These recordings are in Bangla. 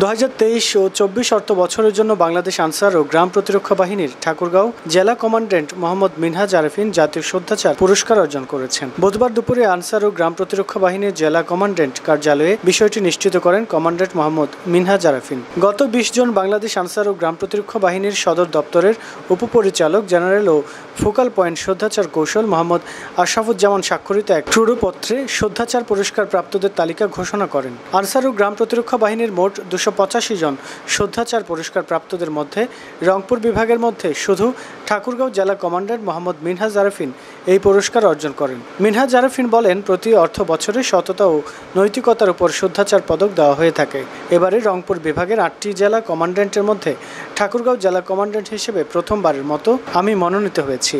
2023 ও 24 অর্থ বছরের জন্য বাংলাদেশ আনসার ও গ্রাম প্রতিরক্ষা বাহিনীর ঠাকুরগাঁও জেলা কমান্ড্যান্ট মোহাম্মদ মিনহাজ আরেফিন জাতীয় শ্রদ্ধাচার পুরস্কার অর্জন করেছেন। বুধবার দুপুরে আনসার ও গ্রাম প্রতিরক্ষা বাহিনীর জেলা কমান্ড্যান্ট কার্যালয়ে বিষয়টি নিশ্চিত করেন কমান্ড্যান্ট মোহাম্মদ মিনহাজ আরেফিন। গত 20 জন বাংলাদেশ আনসার ও গ্রাম প্রতিরক্ষা বাহিনীর সদর দপ্তরের উপপরিচালক জেনারেল ও ফোকাল পয়েন্ট শ্রদ্ধাচার কৌশল মোহাম্মদ আশরাফুজ্জামান স্বাক্ষরিত এক ট্রুডো-পত্রে শ্রদ্ধাচার পুরস্কার প্রাপ্তদের তালিকা ঘোষণা করেন। আনসার ও গ্রাম প্রতিরক্ষা বাহিনীর মোট 285 জন শ্রদ্ধাচার পুরস্কার প্রাপ্তদের মধ্যে রংপুর বিভাগের মধ্যে শুধু ঠাকুরগাঁও জেলা কমান্ড্যান্ট মোহাম্মদ মিনহাজ আরেফিন এই পুরস্কার অর্জন করেন। মিনহাজ আরেফিন বলেন, প্রতি অর্থ বছরে সততা ও নৈতিকতার উপর শ্রদ্ধাচার পদক দেওয়া হয়ে থাকে। এবারে রংপুর বিভাগের 8টি জেলা কমান্ড্যান্টের মধ্যে ঠাকুরগাঁও জেলা কমান্ড্যান্ট হিসেবে প্রথমবারের মতো আমি মনোনীত হয়েছি।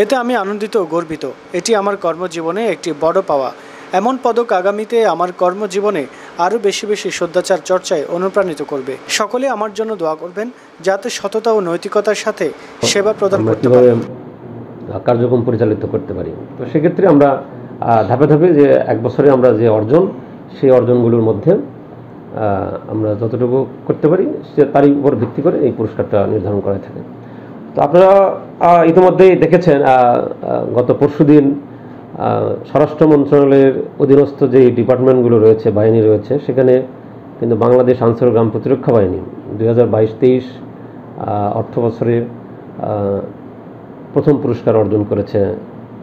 এতে আমি আনন্দিত ও গর্বিত। এটি আমার কর্মজীবনে একটি বড় পাওয়া। এমন পদক আগামীতে আমার কর্মজীবনে আরও বেশি শ্রদ্ধাচার চর্চায় অনুপ্রাণিত করবে। সকলে আমার জন্য দোয়া করবেন যাতে সততা ও নৈতিকতার সাথে সেবা প্রদান করতে পারি, কার্যক্রম পরিচালিত করতে পারি। তো সেক্ষেত্রে আমরা ধাপে ধাপে যে এক বছরে আমরা যে অর্জন, সেই অর্জনগুলোর মধ্যে আমরা যতটুকু করতে পারি তারই উপর ভিত্তি করে এই পুরস্কারটা নির্ধারণ করা থাকে। তো আপনারা ইতিমধ্যেই দেখেছেন গত পরশুদিন স্বরাষ্ট্র মন্ত্রণালয়ের অধীনস্থ যে ডিপার্টমেন্টগুলো রয়েছে, বাহিনী রয়েছে, সেখানে কিন্তু বাংলাদেশ আনসার ও গ্রাম প্রতিরক্ষা বাহিনী 2022-23 অর্থ বছরে প্রথম পুরস্কার অর্জন করেছে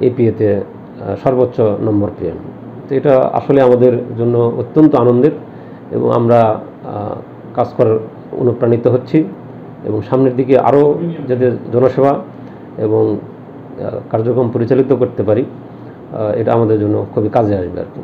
এপিএতে সর্বোচ্চ নম্বর পেয়ে। তো এটা আসলে আমাদের জন্য অত্যন্ত আনন্দের এবং আমরা কাজ করার অনুপ্রাণিত হচ্ছি এবং সামনের দিকে আরও যাতে জনসেবা এবং কার্যক্রম পরিচালিত করতে পারি, এটা আমাদের জন্য খুবই কাজে আসবে আর কি।